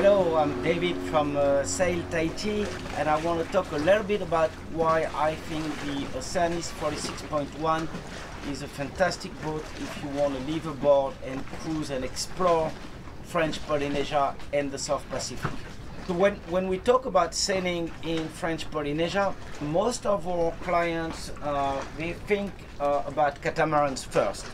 Hello, I'm David from Sail Tahiti, and I want to talk a little bit about why I think the Oceanis 46.1 is a fantastic boat if you want to live aboard and cruise and explore French Polynesia and the South Pacific. So when we talk about sailing in French Polynesia, most of our clients, they think about catamarans first.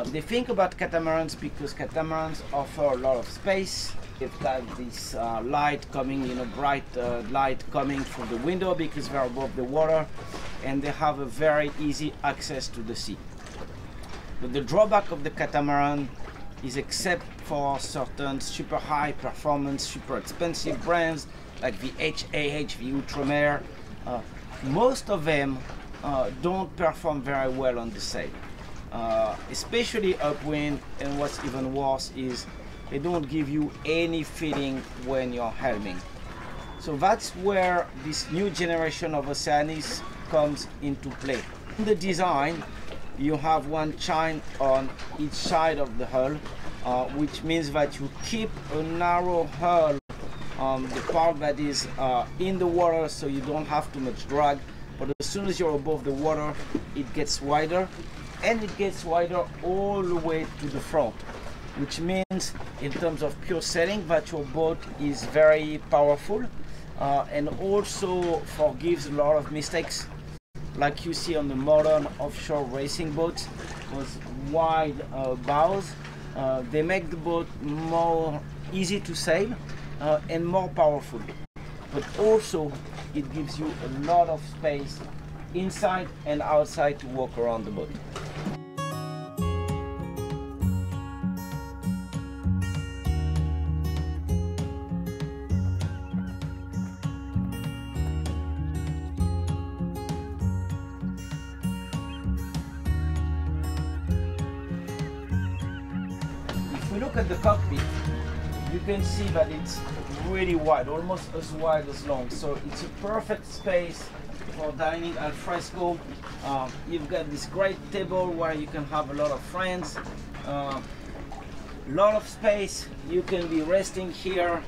They think about catamarans because catamarans offer a lot of space. They've got this light coming, bright light coming through the window because they're above the water, and they have a very easy access to the sea. But the drawback of the catamaran is, except for certain super high performance, super expensive brands like the HAH, the Ultramare, most of them don't perform very well on the sail, especially upwind, and what's even worse is they don't give you any feeling when you're helming. So that's where this new generation of Oceanis comes into play. In the design, you have one chine on each side of the hull, which means that you keep a narrow hull on the part that is in the water, so you don't have too much drag. But as soon as you're above the water, it gets wider, and it gets wider all the way to the front, which means in terms of pure sailing that your boat is very powerful and also forgives a lot of mistakes like you see on the modern offshore racing boats. Those wide bows, they make the boat more easy to sail and more powerful, but also it gives you a lot of space inside and outside to walk around the boat. If we look at the cockpit, you can see that it's really wide, almost as wide as long. So it's a perfect space for dining al fresco. You've got this great table where you can have a lot of friends. A lot of space, you can be resting here.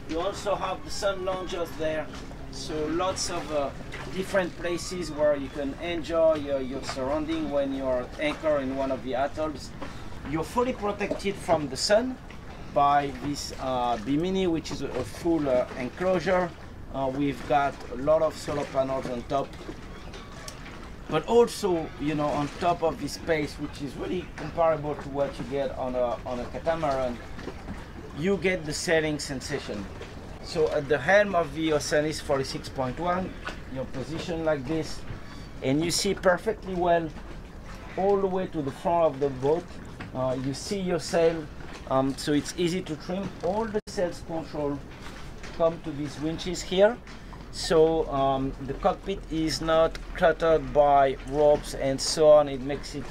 You also have the sun loungers there. So lots of different places where you can enjoy your surrounding when you're anchored in one of the atolls. You're fully protected from the sun by this Bimini, which is a full enclosure. We've got a lot of solar panels on top, but also, on top of this space, which is really comparable to what you get on a catamaran, you get the sailing sensation. So at the helm of the Oceanis 46.1, you're positioned like this, and you see perfectly well all the way to the front of the boat. You see your sail, so it's easy to trim. All the sails control come to these winches here, so the cockpit is not cluttered by ropes and so on. It makes it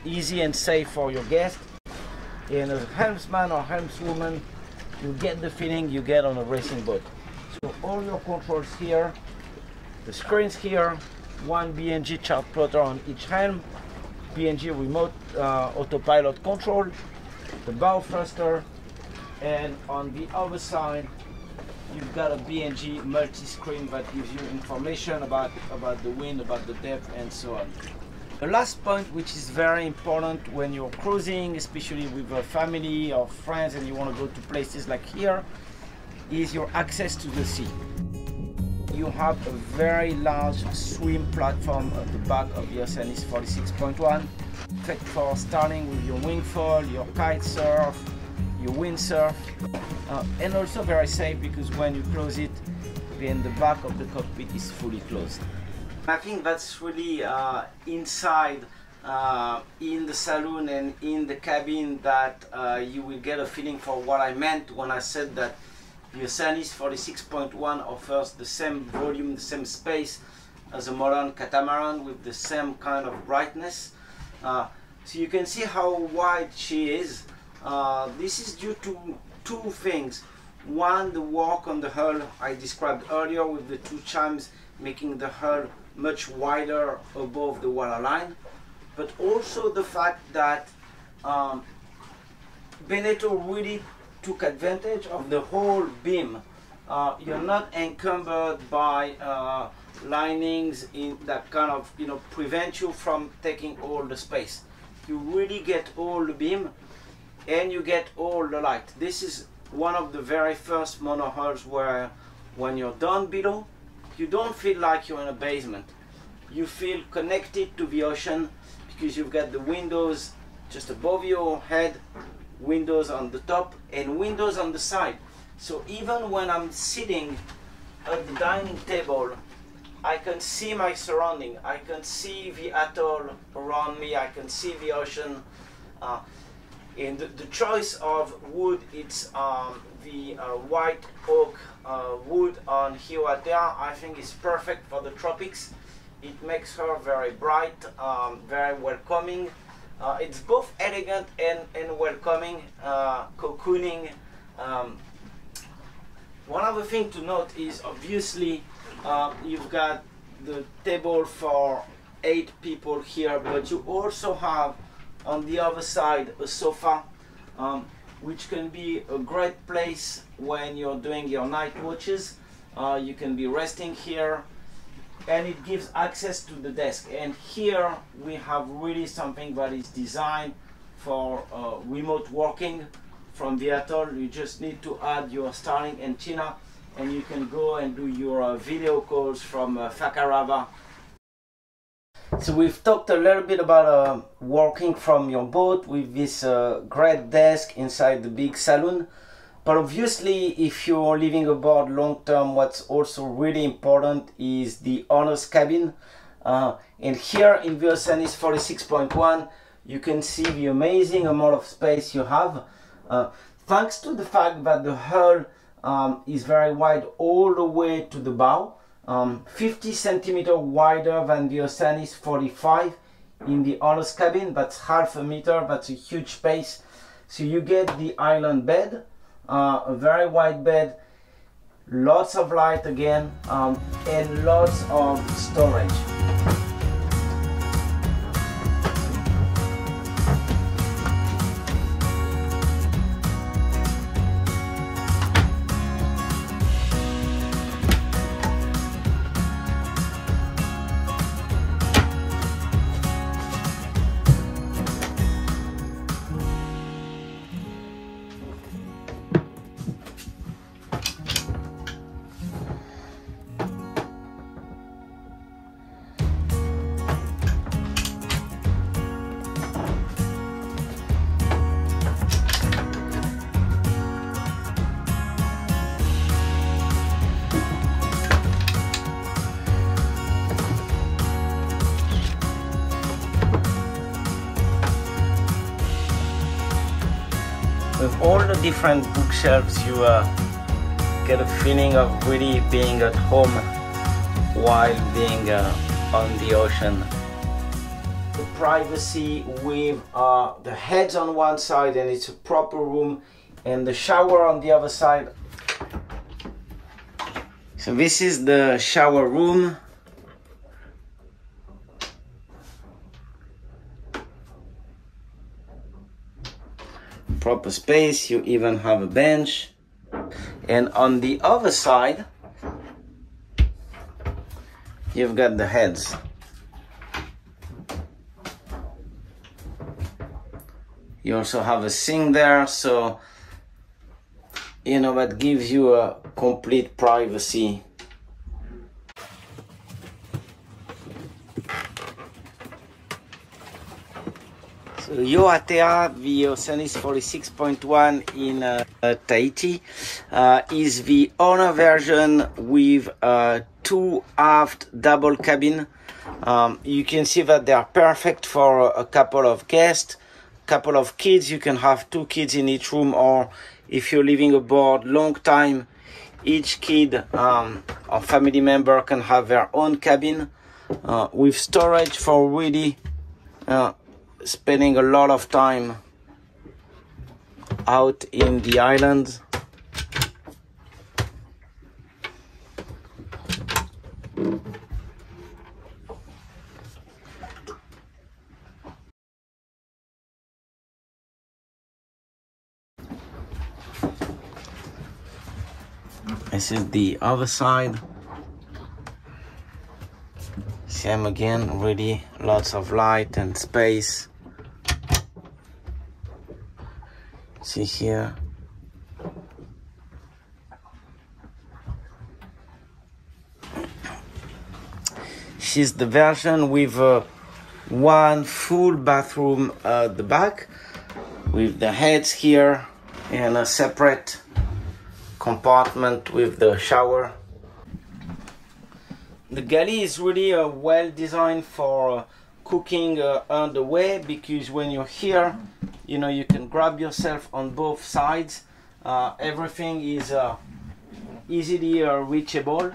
easy and safe for your guest. And as a helmsman or helmswoman, you get the feeling you get on a racing boat. So all your controls here, the screens here, one BNG chart plotter on each helm, BNG remote autopilot control, the bow thruster, and on the other side you've got a BNG multi-screen that gives you information about the wind, about the depth, and so on. The last point, which is very important when you're cruising, especially with a family or friends and you want to go to places like here, is your access to the sea. You have a very large swim platform at the back of the Oceanis 46.1, perfect for starting with your wing foil, your kite surf, your windsurf, and also very safe because when you close it, then the back of the cockpit is fully closed. I think that's really inside in the saloon and in the cabin that you will get a feeling for what I meant when I said that the Oceanis 46.1 offers the same volume, the same space as a modern catamaran with the same kind of brightness. So you can see how wide she is. This is due to two things. One, the work on the hull I described earlier with the two chimes making the hull much wider above the waterline, but also the fact that Beneteau really took advantage of the whole beam. You're not encumbered by linings in that kind of, you know, prevent you from taking all the space. You really get all the beam and you get all the light. This is one of the very first monohulls where when you're down below, you don't feel like you're in a basement. You feel connected to the ocean because you've got the windows just above your head, windows on the top and windows on the side. So even when I'm sitting at the dining table, I can see my surrounding. I can see the atoll around me. I can see the ocean. And the choice of wood, it's the white oak wood on Hiwatea, I think is perfect for the tropics. It makes her very bright, very welcoming. It's both elegant and welcoming, cocooning. One other thing to note is obviously you've got the table for 8 people here, but you also have on the other side a sofa, which can be a great place when you're doing your night watches. You can be resting here and it gives access to the desk. And here we have really something that is designed for remote working from the atoll. You just need to add your Starlink antenna and you can go and do your video calls from Fakarava. So we've talked a little bit about working from your boat with this great desk inside the big saloon. But obviously, if you're living aboard long term, what's also really important is the owner's cabin. And here in the Oceanis 46.1, you can see the amazing amount of space you have. Thanks to the fact that the hull is very wide all the way to the bow. 50 centimeters wider than the Oceanis 45 in the owner's cabin. That's half a meter. That's a huge space. So you get the island bed, a very wide bed, lots of light again, and lots of storage. With all the different bookshelves, you get a feeling of really being at home while being on the ocean. The privacy with the heads on one side and it's a proper room, and the shower on the other side. So this is the shower room. Proper space, you even have a bench. And on the other side, you've got the heads. You also have a sink there, so you know that gives you a complete privacy. So Hiwatea, the Oceanis 46.1 in Tahiti, is the owner version with 2 aft double cabin. You can see that they are perfect for a couple of guests, couple of kids. You can have 2 kids in each room, or if you're living aboard long time, each kid or family member can have their own cabin with storage for really spending a lot of time out in the island. This is the other side. Same again, really lots of light and space. See here. She's the version with one full bathroom at the back, with the heads here and a separate compartment with the shower. The galley is really well designed for cooking underway, because when you're here, you know, you can grab yourself on both sides. Everything is easily reachable,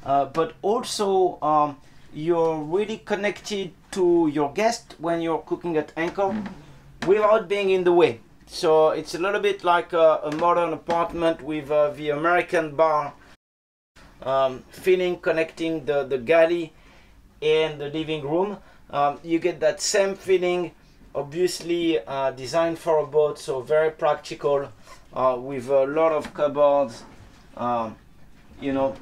but also you're really connected to your guest when you're cooking at anchor without being in the way. So it's a little bit like a modern apartment with the American bar feeling, connecting the galley and the living room. You get that same feeling, obviously designed for a boat, so very practical, with a lot of cupboards, you know,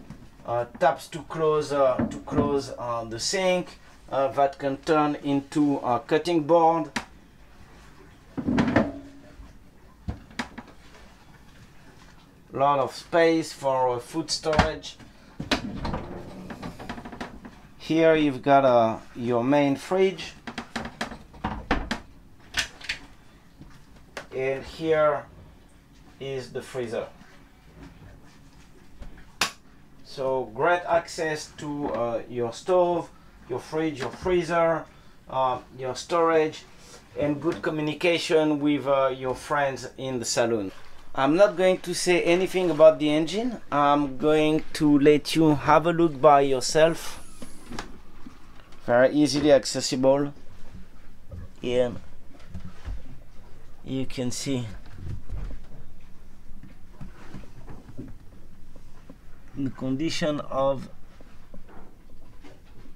taps to close the sink that can turn into a cutting board. Lot of space for food storage. Here you've got your main fridge, and here is the freezer. So great access to your stove, your fridge, your freezer, your storage, and good communication with your friends in the saloon. I'm not going to say anything about the engine. I'm going to let you have a look by yourself. Very easily accessible, and you can see the condition of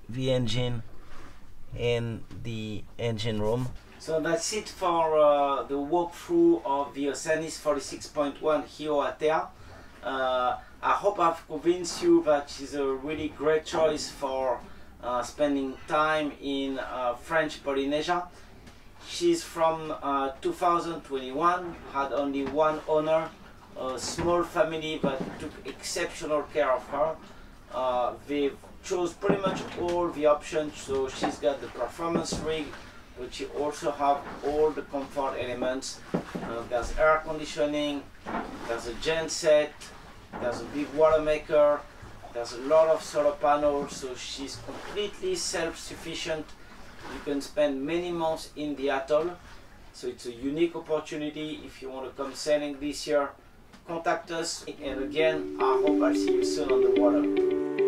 the engine in the engine room. So that's it for the walkthrough of the Oceanis 46.1 here at Tahiti. I hope I've convinced you that she's a really great choice for spending time in French Polynesia. She's from 2021, had only one owner, a small family that took exceptional care of her. They chose pretty much all the options, so she's got the performance rig, but you also have all the comfort elements. There's air conditioning, there's a genset, there's a big water maker, there's a lot of solar panels, so she's completely self-sufficient. You can spend many months in the atoll, so it's a unique opportunity. If you want to come sailing this year, contact us, and again, I hope I'll see you soon on the water.